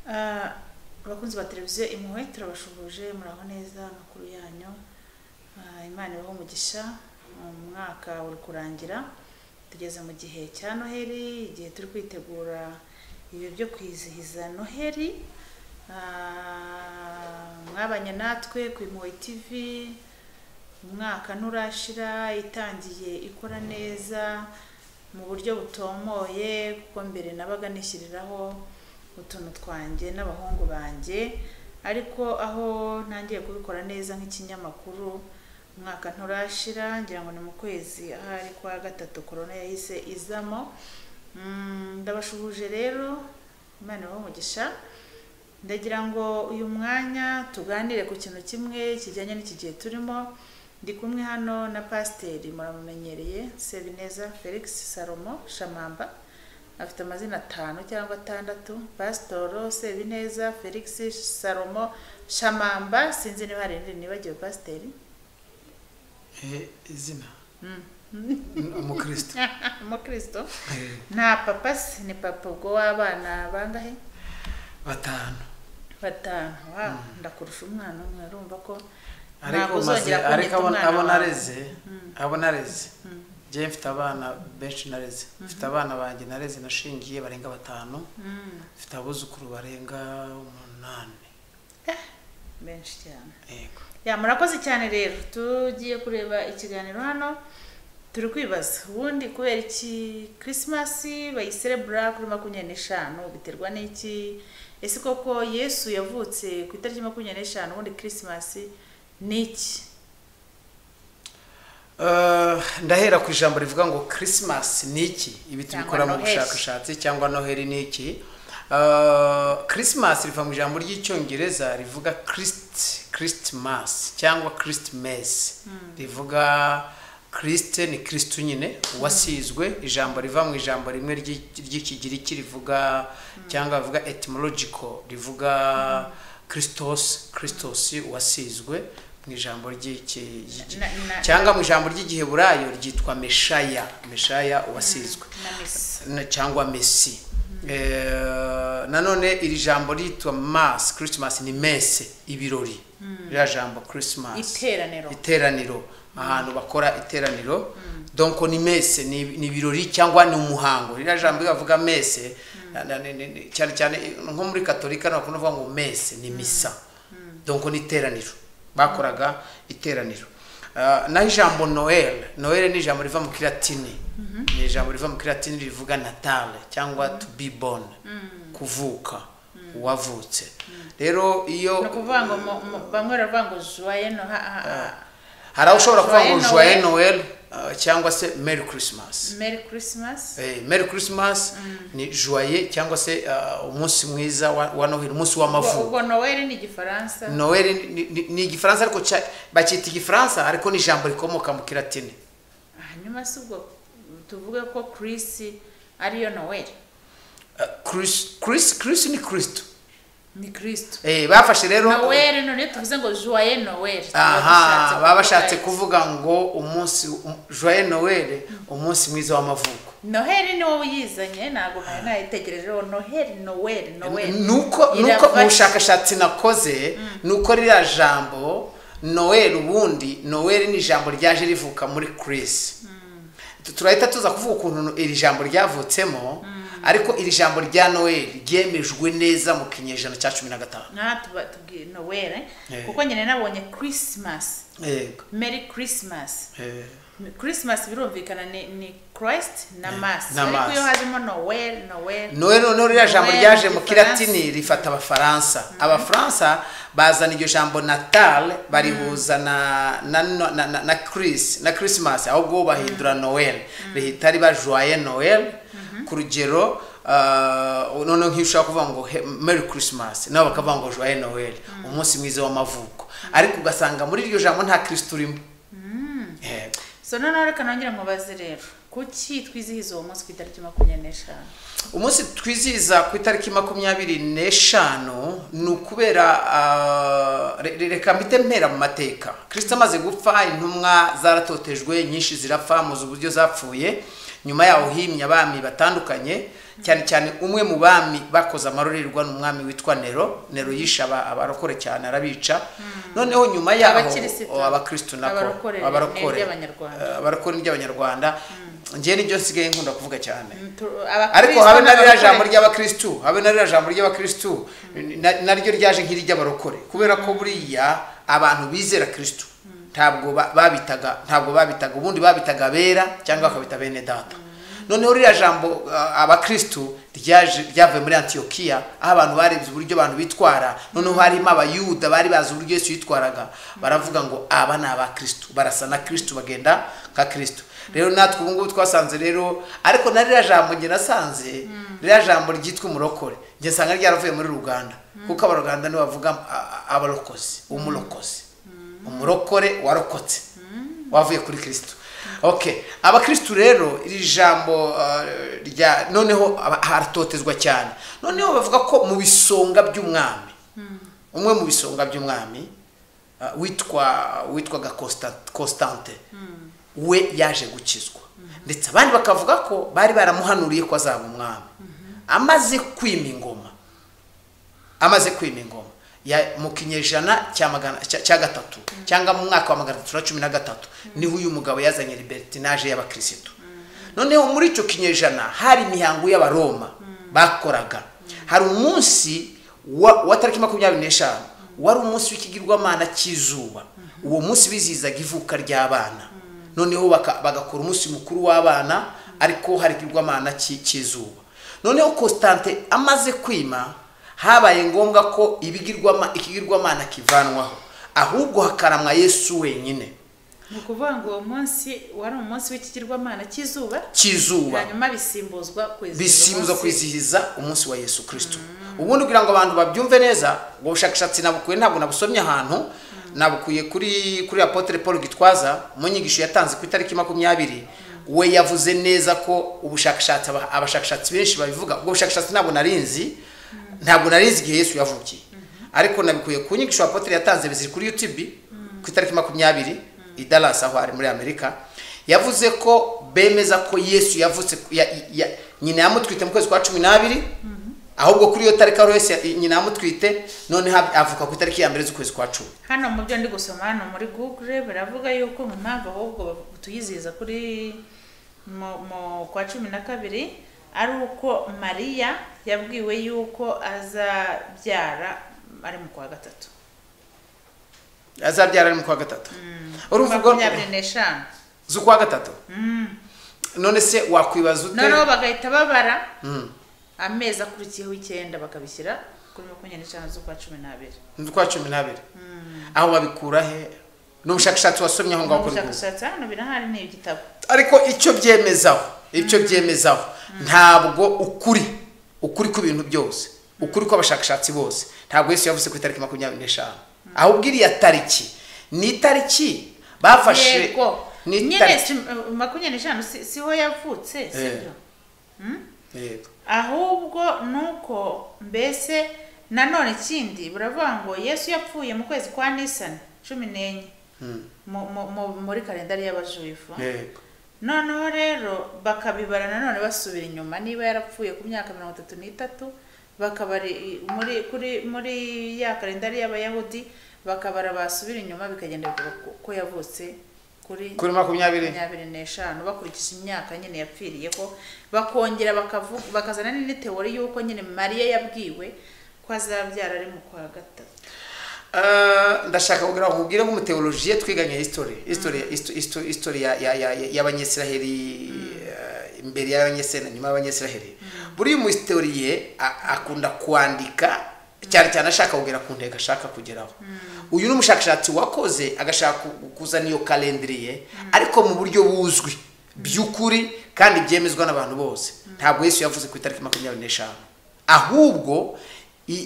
abakunzi ba televiziyo Impuhwe turabashubuje muraho neza amakuru yanyu. Imana ibaho umugisha. Umwaka uri kurangira, tugeze mu gihe cya Noheli, igihe turi kwitegura ibi byo kwizihiza Noheli. Mwabanye natwe ku Impuhwe TV, umwaka nturashira, itangiye ikora neza mu buryo butomoye, kuko mbere nabaga nishyiriraho utuntu twanjye n'abahungu banjye, ariko aho ntangiye kubikora neza nk'ikinyamakuru, umwaka nturashira, ngira ngo ni mu kwezi ahari kwa gatatu corona yahise izamo. Ndabashuhuje rero, Imana ibahe umugisha. Ndagira ngo uyu mwanya tuganire ku kintu kimwe kijyanye n'iki gihe turimo. Ndi kumwe hano na Pasiteri muramumenyereye, Sebineza Felix Salomo Shamamba, afite amazina 5 cyangwa 6. Pasitoro Sebineza Felix Salomo Shamamba, sinzi niba hari irindi nibagiwe Pasiteri. Izina umukristo. Umukristo. Nta papa se, ni papa ubwo w'abana bangahe? 5. Wow, ndakurusha umwana umwe, urumva ko ariko abo nareze je mfite abana benshi nareze. Mfite abana banjye nareze nashingiye barenga 5. Mfite abuzukuru barenga 8. Benshi cyane. Yego. Ya murakoze cyane rero. Tugiye kureba ikiganiro hano. Turi kwibaza ubundi kubera iki Christmas bayicelebra kuri 25 biterwa n'iki? Ese koko Yesu yavutse ku itariki 25 ubundi Christmas niki? Ndahera ku ijambo rivuga ngo Christmas niki, ibi tubikora mu bushakashatsi, cyangwa Noheli niki. Christmas riva mu ijambo ry'icyongereza rivuga Christmas cyangwa Christmas. Rivuga Christ ni Kristo nyine wasizwe. Ijambo riva mu ijambo rimwe ry'ikigiriki rivuga cyangwa rivuga etymological, rivuga Christos wasizwe mu ijambo ry'iki cyangwa mu ijambo ry'igiheburayo ryitwa Meshaya wasizwe cyangwa Messi. Nanone iri jambo ryitwa Mass, Christmas ni messe, ibirori. Ira jambo Christmas iteraniro, ahantu bakora iteraniro. Donc ni messe ni ibirori cyangwa ni umuhango. Ira jambo bavuga messe cyane nko muri Katolika no kuvuga ngo messe ni misa. Donc ni iteraniro, bakoraga iteraniro. Na ijambo Noel ni ijambo riva mu Kilatini. Ni ijambo riva mu Kilatini rivuga Natale cyangwa to be born, kuvuka, wavutse. Rero iyo no kuvuga ngo bamwe baravuga ngo joyeux Noel, hari ushobora kuvuga ngo joyeux Noel cyangwa se Merry Christmas. Merry Christmas ni joyeux cyangwa se umunsi mwiza wa Noheli, umunsi w'amavuko. Ubwo Noel ni Igifaransa. Noel ni Igifaransa, ariko bakita Igifaransa ariko ni ijambo rikomoka mu Kilatini. Hanyuma se ubwo tuvuga ko Chris ariyo Noel. Chris ni Kristo. Ni Kristo. Bafashe rero Noel none tuvuze ngo joyeux Noel. Babashatse kuvuga ngo umunsi joyeux Noel, umunsi mwiza w'amavuko. Noheli ni wowe uyizanye, ntago nayitegereje Noel. Nuko mu bushakashatsi nakoze nuko rira jambo Noel, ubundi Noel ni ijambo ryaje rivuka muri Chris. Turahita tuza kuvuga ukuntu iri jambo ryavutsemo, ariko iri jambo rya Noel ryemejwe neza mu kinyejana cya 15. Tubwiye Noel kuko nyine nabonye Christmas. Merry Christmas. Christmas birumvikana ni Christ na Mass. Ariko iyo hajemo Noel rya jambo ryaje mu Kilatini rifata Abafaransa bazana iryo jambo Natal barihuza na Christmas, ahubwo bahindura Noel rihita riba joyeux Noel. Ku rugero none nk'ushaka kuvuga ngo Merry Christmas nabo bakavuga ngo joyeux Noel, umunsi mwiza w'amavuko, ariko ugasanga muri iryo jambo nta Kristo urimo. So none reka nongera mubaze rero, kuki twizihiza uwo munsi ku itariki 25? Umunsi twizihiza ku itariki 25 ni ukubera reka mbite mpera mu mateka. Kristo amaze gupfa, intumwa zaratotejwe, nyinshi zirapfa, muzi uburyo zapfuye. Nyuma yaho himye abami batandukanye, cyane cyane umwe mu bami bakoze amarorerwa n'umwami witwa Nero yisha abarokore cyane arabica noneho nyuma yaho abakristo nako abarokore n'abanyarwanda ngiye nibyo nsigaye nkunda kuvuga cyane ariko habe narira jambo ry'abakristo naryo ryaje nk'iri ry'abarokore kubera ko buriya abantu bizera Kristo ntabwo babitaga ubundi babitaga bera cyangwa bakabita bene data noneho ririya jambo abakristo ryavuye muri Antiokia aho abantu barebye uburyo abantu bitwara noneho harimo abayuda bari bazi uburyo Yesu yitwaraga baravuga ngo aba ni abakristo barasa na Kristo bagenda nka Kristo rero natwe ubu ngubu twasanze rero ariko na ririya jambo nge nasanze ririya jambo ryitwa umurokore nge nsanga ryaravuye muri Uganda kuko abaruganda nibo bavuga abarokozi umurokore warokotse wavuye kuri Kristo. Okay, abakristo rero iri jambo noneho haratotezwa cyane noneho bavuga ko mu bisonga by'umwami umwe mu bisonga by'umwami witwaga Constante we yaje gukizwa ndetse abandi bakavuga ko bari baramuhanuriye ko azaba umwami amaze kwima ingoma mu kinyejana cya gatatu cyangwa mu mwaka wa 313 niho uyu mugabo yazanye libertinage y'abakristo noneho muri icyo kinyejana hari imihango y'abaroma bakoraga hari umunsi wa tariki 25 wari umunsi w'ikigirwamana cy'izuba uwo munsi bizizaga ivuka ry'abana noneho bagakora umunsi mukuru w'abana ariko hari ikigirwamana cy'izuba noneho Constante amaze kwima habaye ngombwa ko ikigirwamana kivanwaho ahubwo hakaramwa Yesu wenyine nukuvuga ngo uwo munsi wari umunsi w'ikigirwamana cy'izuba hanyuma bisimbuzwa kwizihiza umunsi wa Yesu Kristo ubundi kugira ngo abantu babyumve neza ngo ubushakashatsi nabukuye ntabwo nabusomye ahantu nabukuye kuri Apotre Paul Gitwaza mu nyigisho yatanze ku itariki 20 we yavuze neza ko abashakashatsi benshi babivuga ubwo bushakashatsi ntabwo narinzi igihe Yesu yavukiye ariko nabikuye ku nyigisho Apotre yatanze biziri kuri YouTube ku itariki 20 i Dallas aho ari muri Amerika yavuze ko bemeza ko Yesu yavutse nyina yamutwite mu kwezi kwa 12 ahubwo kuri iyo tariki aho Yesu nyina yamutwite none avuka ku itariki ya mbere z'ukwezi kwa 10 hano mu byo ndi gusoma hano muri Google baravuga yuko mu mpamvu ahubwo tuyiziza kuri mu kwa 12 ari uko Mariya yabwiwe yuko azabyara ari mu kwa gatatu uruvugo 25 z'ukwa gatatu none se wakwibaza ute noneho bagahita babara amezi akurikiyeho 9 bakabishyira kuri 25 z'ukwa 12 aho babikura he n'ubushakashatsi wasomye aho ngaho kuri ubushakashatsi hano birahari ni igitabo ariko icyo byemezaho ntabwo ukuri ku bintu byose ukuri ko abashakashatsi bose ntabwo Yesu yavuze ku itariki 25 ahubwo iriya tariki ni tariki bafashe ni tariki 25 siho yavutse sibyo ahubwo nuko mbese nanone ikindi buravuga ngo Yesu yapfuye mu kwezi kwa Nisan 14 muri kalendari y'abajuifu noneho rero bakabibara nanone basubira inyuma niba yarapfuye ku myaka 33 bakabari muri ya kalendari y'abayahudi bakabara basubira inyuma bikagenda ko yavutse kuri 25 bakurikije imyaka nyine yapfiriye ko bakongera bakazana n'indi teori yuko nyine Mariya yabwiwe ko azabyara ari mu kwa gatatu ndashaka kugira ngo ubwire mu teologiye twiganye history y'abanyesiraheli imbere y'abanyesena nyuma y'abanyesiraheli buri mu historie akunda kwandika cyane cyane ashaka kugera ku ntego ashaka kugeraho uyu n'umushakashatsi wakoze agashaka kuzana iyo calendrier ariko mu buryo buzwi by'ukuri kandi byemezwa n'abantu bose ntabwo Yesu yavuze ku itariki 25 ahubwo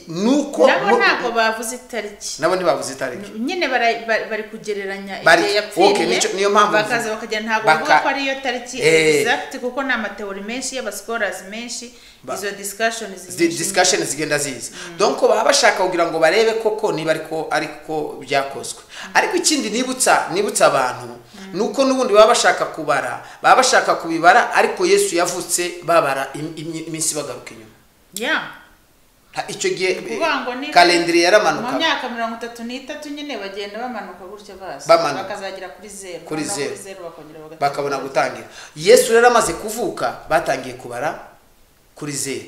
nuko ntabwo bavuze itariki nabo ntibavuze itariki nyine bari kugereranya igihe yapfiriye niyo mpamvu bakaza bakajya ntabwo bavuga ko ari iyo tariki exact kuko na amateori menshi y'abascholars menshi izo discussions zigenda ziza donc baba bashaka kugira ngo barebe koko niba ariko byakozwe ariko ikindi nibutsa abantu nuko n'ubundi baba bashaka kubibara ariko Yesu yavutse babara iminsi bagaruka inyuma icyo gihe kalendari yaramanuka mu myaka 33 nyine bagenda bamanuka gutya bakazagira kuri zero bakabona gutangira. Yesu rero amaze kuvuka batangiye kubara kuri zero.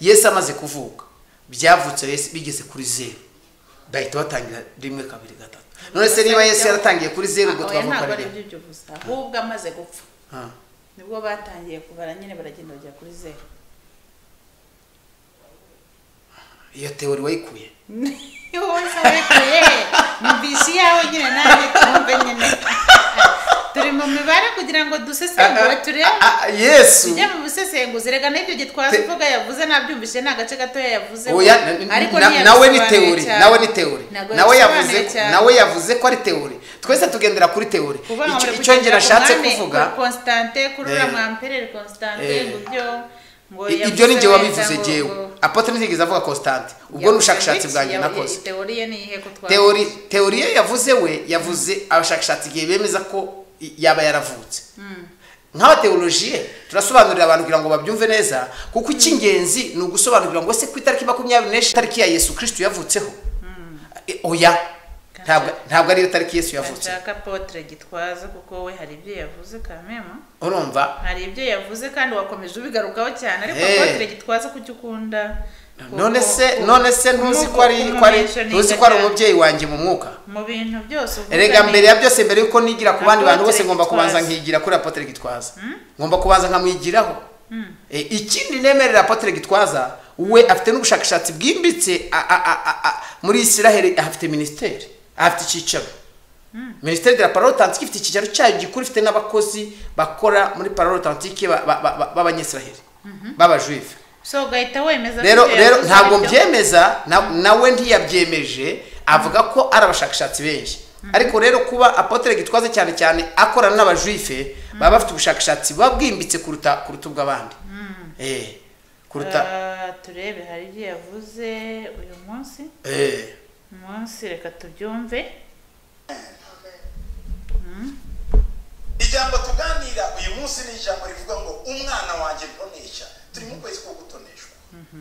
Yesu amaze kuvuka byavutse Yesu bigeze kuri zero bahita batangira 1 2 3. None se niba Yesu yaratangiye kuri zero ubwo twavuga ko ari ibyo gusa ahubwo amaze gupfa nibwo batangiye kubara nyine baragenda bajya kuri zero. Iyo teori wayikuye mbisi yawe nyine nawe tumve nyine turi mu mibare kugira ngo dusesengure turebe Yesu tujye mu busesenguzi rega n'ibyo gitwaza uvuga yavuze nabyumvise nta gace gato yavuze ariko nawe ni teori nawe yavuze ko ari teori twese tugendera kuri teori icyo ngira nashatse kuvuga Constante kuri Ramperere Constante ibyo ni je wabivuze jewe Apotre ntigeze avuga Constante ubwo n'ubushakashatsi bwanjye nakoze teori yavuze abashakashatsi gihe bemeza ko yaba yaravutse nka teologie turasobanurira abantu kugira ngo babyumve neza kuko icy'ingenzi ni ugusobanurira ngo se ku itariki 24 tariki ya Yesu Kristo yavutseho oya ntabwo ari tariki Yesu yavutse nshaka Apotre Gitwaza kuko we hari ibyo yavuze kamema urumva hari ibyo yavuze kandi wakomeje ubigarukaho cyane ariko Apotre Gitwaza kucyo ukunda none se ntuzi ko ari umubyeyi wanjye mu mwuka mu bintu byose erega mbere ya byose mbere yuko nigira ku bandi bantu bose ngomba kubanza nkigira kuri Apotre Gitwaza ngomba kubanza nkamwigiraho ikindi nemerera Apotre Gitwaza we afite n'ubushakashatsi bwimbitse muri Israel afite ministeri afite icyicaro ministeri de la parole authentique ifite icyicaro cyayo gikuru ifite n'abakozi bakora muri parole authentique b'abanyesiraheli b'abajuive so gaita wemeza rero ntabwo mbyemeza nawe ntiyabyemeje avuga ko ari abashakashatsi benshi ariko rero kuba Apotre Gitwaza cyane cyane akorana n'abajuive baba bafite ubushakashatsi babwimbitse kuruta ubw'abandi turebe hari ibyo yavuze uyu munsi reka tubyumve ijambo tuganira uyu munsi ni ijambo rivuga ngo umwana wanjye ntonesha turi mu kwezi ko gutoneshwa.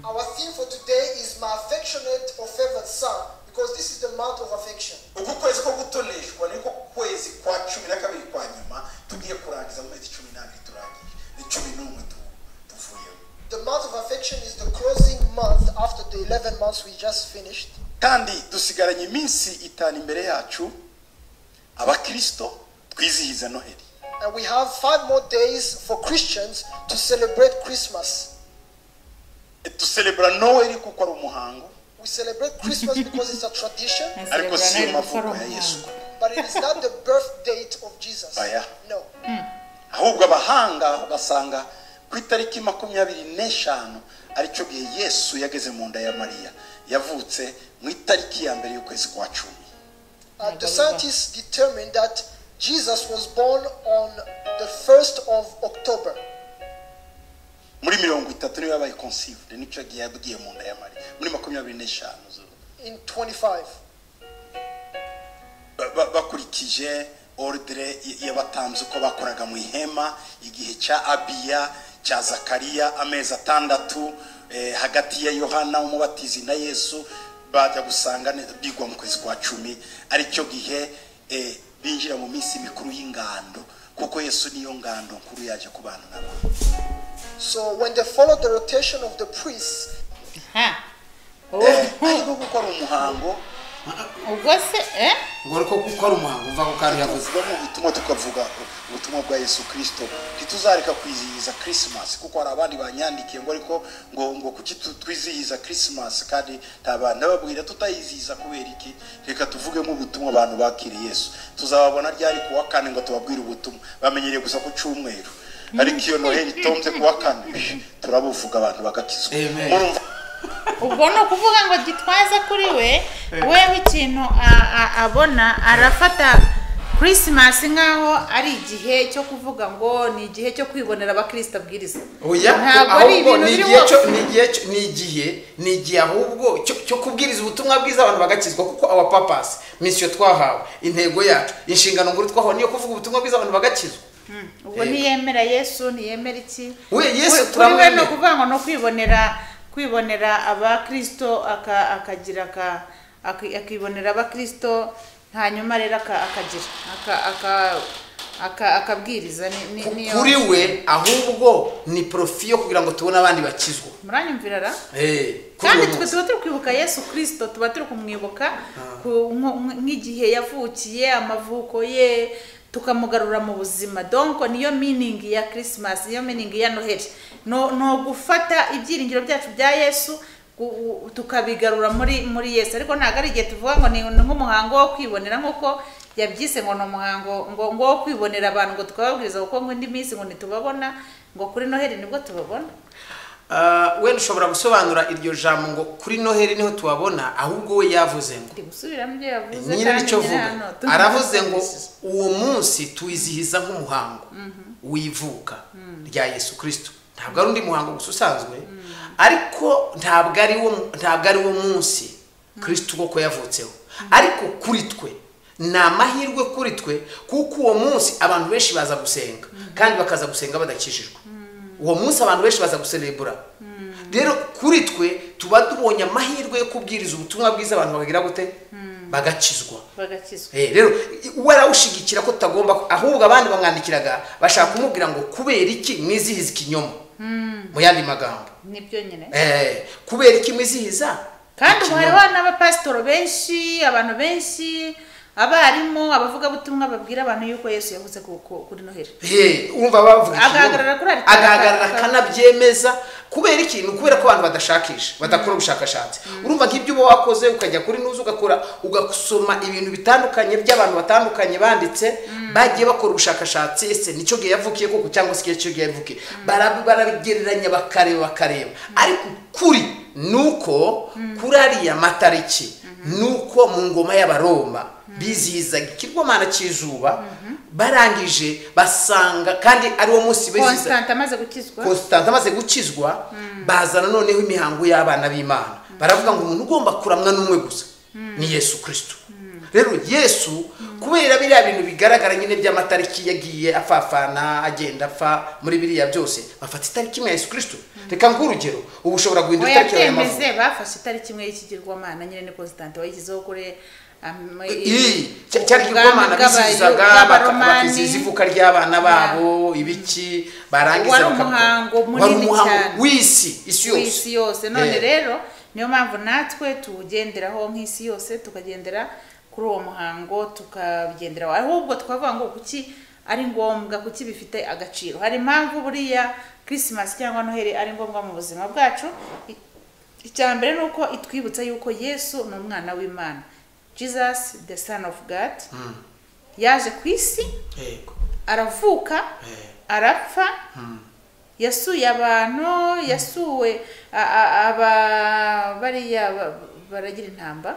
Our theme for today is my affectionate or favored son because this is the month of affection. Uku kwezi ko gutoneshwa niko kwezi kwa 12 kwa nyuma tugiye kurangiza mu kwezi 12 turangije ni 11 tuvuyeho. The month of affection is the closing month after the 11 months we just finished. Kandi dusigaranye iminsi 5 imbere yacu abakristo twizihiza Noheli. And we have 5 more days for Christians to celebrate Christmas. To celebrate Noheli kuko ari umuhango. We celebrate Christmas because it's a tradition. Ariko si amavuko ya Yesu. But it is not the birth date of Jesus. No. Ahubwo abahanga basanga ku itariki 25 aricyo gihe Yesu yageze mu nda ya Mariya yavutse mu itariki ya mbere y'ukwezi kwa 10. The scientists determined that Jesus was born on the 1st of October. Muri 30 niyo yabaye conceived nicyo gihe yagiye mu nda ya Mariya muri 25 in 25 bakurikije ordre y'abatanze uko bakoraga mu ihema igihe cya Abiya cya Zakariya amezi 6 hagati ya Yohana umubatizi na Yesu bajya gusanga bigwa mu kwezi kwa 10 aricyo gihe binjira mu minsi mikuru y'ingando kuko Yesu niyo ngando nkuru yaje kubana n'abantu. So when they follow the rotation of the priests ariko kuko ari umuhango ubwo se ngo kuko ari umuhango uva ku kandi yavuze mu butumwa tukavuga ubutumwa bwa Yesu Kristo ntituzareka kwizihiza Christmas kuko hari abandi banyandikiye ngo ariko ngo kuki twizihiza Christmas kandi ntabana babwira tutayizihiza kubera iki reka tuvuge mu butumwa abantu bakiriye Yesu tuzababona ryari kuwa kane ngo tubabwire ubutumwa bamenyereye gusa ku cyumweru ariko iyo Noheli tomze kuwa kane turabuvuga abantu bagakizwa. ubwo no kuvuga ngo Gitwaza kuri wewe ikintu abona arafata Christmas nkaho ari igihe cyo kuvuga ngo ni igihe cyo kwibonera abakristo abwiriza. Ahubwo ni igihe ahubwo cyo kubwiriza ubutumwa bwiza abantu bagakizwa, kuko aba papas mission twahawe, intego yacu, inshingano nguru twahawe niyo kuvuga ubutumwa bwiza abantu bagakizwa. Ubwo niyemera Yesu, niyemera iki? Yesu turamwemera. No kuvuga ngo no kwibonera abakristo akibonera abakristo, hanyuma rero akabwiriza kuri we, ahubwo ni profi yo kugira ngo tubone abandi bakizwa. Muranyumvira ra? Kandi twe tuba turi kwibuka Yesu Kristo, tuba turi kumwibuka nk'igihe yavukiye, amavuko ye, tukamugarura mu buzima. Donc niyo meaning ya Christmas, niyo meaning ya Noheli. No gufata ibyiringiro byacu bya Yesu tukabigarura muri Yesu. Ariko ntago ari igihe tuvuga ngo ni nk'umuhango wo kwibonera, nk'uko yabyise ngo no muhango ngo wo kwibonera abantu, ngo tukababwiriza uko ngo indi minsi ngo nitubabona, ngo kuri Noheli nibwo tubabona. Wenda ushobora gusobanura iryo jambo ngo kuri Noheli niho tubabona, ahubwo we yavuze ngo gusubiramo ibyo yavuze. Nyine nicyo vuga, aravuze ngo uwo munsi tuwizihiza nk'umuhango w'ivuka rya Yesu Kristo. Ntabwo ari undi muhango gusa usanzwe, ariko ntabwo ari wo munsi Kristo koko yavutseho. Ariko kuri twe ni amahirwe kuri twe, kuko uwo munsi abantu benshi baza gusenga, kandi bakaza gusenga badakijijwe. Uwo munsi abantu benshi baza guselebura. Rero kuri twe tuba tubonye amahirwe yo kubwiriza ubutumwa bwiza, abantu bakagira gute? Bagakizwa. Rero warawushigikira ko tutagomba, ahubwo abandi bamwandikiraga bashaka kumubwira ngo kubera iki mwizihiza ikinyoma. Mu yandi magambo nibyo nyine, kubera iki mwizihiza. Kandi hariho n'abapasitoro benshi, abantu benshi, abarimu, abavuga butumwa babwira abantu yuko Yesu yavuze kuri Noheli. Umva bavuga agahagarara kanabyemeza. Kubera ikintu, kubera ko abantu badashakisha, badakora ubushakashatsi. Urumva nk'ibyo uba wakoze ukajya kuri Nuzu ugasoma ibintu bitandukanye by'abantu batandukanye banditse, bagiye bakora ubushakashatsi, ese nicyo gihe yavukiye koko cyangwa se icyo gihe yavukiye, barabigereranya bakareba. Ariko kuri nuko kuri ariya matariki, nuko mu ngoma y'Abaroma bizihizaga ikigirwamana cy'izuba, barangije basanga kandi ari wo munsi Constante amaze gukizwa, bazana noneho imihango y'abana b'Imana. Baravuga ngo umuntu ugomba kuramwa n'umwe gusa ni Yesu Kristo. Rero Yesu, kubera biriya bintu bigaragara nyine by'amatariki yagiye afafana, agenda apfa muri biriya byose, bafata itariki imwe ya Yesu Kristo. Reka nk'urugero, ubu ushobora guhindura itariki y'amavuko. Bafashe itariki imwe y'ikigirwamana, nyine ni Constante wayigizeho kuri cyari igirwamana bizihizaga, bakizihiza ivuka ry'abana babo, ibiki barangiza umuhango munini cyane w'isi yose. None rero niyo mpamvu natwe tuwugenderaho nk'isi yose, tukagendera kuri uwo muhango, tukabigenderaho. Ahubwo twavuga ngo kuki ari ngombwa, kuki bifite agaciro. Hari impamvu buriya Christmas cyangwa Noheli ari ngombwa mu buzima bwacu. Icyambere nuko itwibutsa yuko Yesu ni umwana w'Imana. Jesus, the Son of God, yaje ku isi, aravuka, arapfa, yasuye abantu, yasuwe bariya baragira intama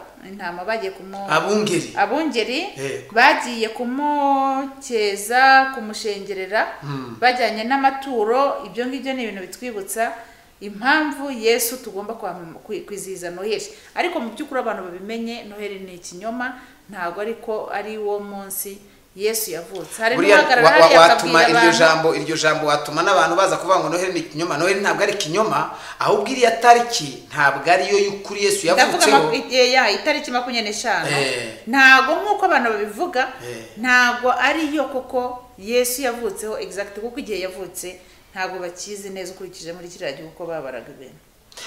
bagiye abungeri bagiye kumukeza, kumushengerera, bajyanye n'amaturo. Ibyo ngibyo ni ibintu bitwibutsa impamvu Yesu tugomba kwizihiza Noheli. Ariko mu by'ukuri abantu babimenye, Noheli ni ikinyoma, ntabwo ariko ari wo munsi Yesu yavutse. Hari n'uhagarara hariya akabwira iryo jambo watuma n'abantu baza kuvuga ngo Noheli ni ikinyoma. Noheli ntabwo ari ikinyoma, ahubwo iriya tariki ntabwo ariyo y'ukuri Yesu yavutseho. Itariki 25 ntabwo nk'uko abantu babivuga, ntabwo ariyo koko Yesu yavutseho exact, kuko igihe yavutse ntabwo bakizi neza ukurikije muri kiriya gihe uko babaraga ibintu.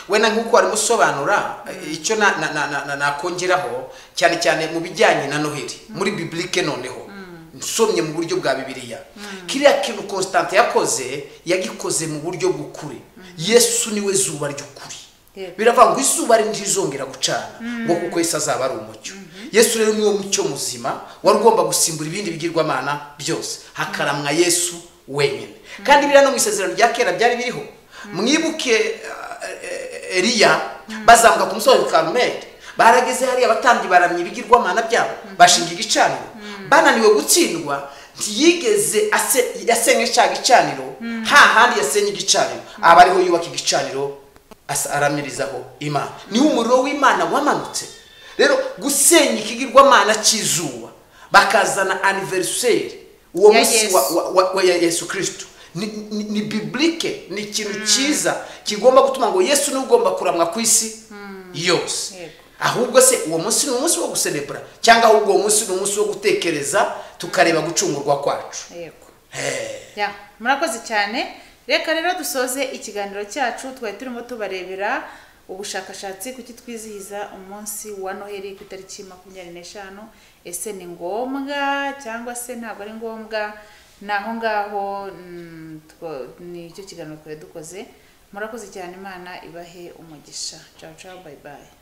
Wena nk'uko ari musobanura, icyo nakongeraho cyane cyane mu bijyanye na Noheli muri biblike, noneho nsomye mu buryo bwa Bibiliya, kiriya kintu Constante yakoze yagikoze mu buryo bw'ukuri. Yesu niwe zuba ry'ukuri. Biravuga ngo izuba ntizongera gucana ngo kuko Yesu azaba ari umucyo. Yesu rero niwo mucyo muzima wari ugomba gusimbura ibindi bigirwamana byose, hakaramwa Yesu wenyine. Kandi biriya no mu isezerano rya kera byari biriho. Mwibuke Eliya bazamuka ku musozi Karumeli, barageze hariya abatambyi baramye ibigirwamana byabo, bashinga igicaniro, bananiwe gutsindwa ntiyigeze yasenye cya gicaniro hahandi yasenye igicaniro aba ariho yubaka igicaniro aramirizaho Imana. Niho umuriro w'Imana wamanutse. Rero gusenya ikigirwamana cy'izuba bakazana anniversaire uwo munsi wa Yesu Kristo ni biblique, ni ikintu cyiza kigomba gutuma ngo Yesu n'ugomba kuramwa ku isi yose. Ahubwo se uwo munsi ni umunsi wo gucelebra cyangwa ahubwo uwo munsi ni umunsi wo gutekereza tukareba gucungurwa kwacu. Yego. Ya, murakoze cyane. Reka rero dusoze ikiganiro cyacu twari turimo tubarebera ubushakashatsi kuki twizihiza umunsi wa Noheli ku itariki 25. Ese ni ngombwa cyangwa se ntabwo ari ngombwa? Naho ngaho ni icyo kiganiro twari dukoze. Murakoze cyane, Imana ibahe umugisha. Ciao ciao, bye bye.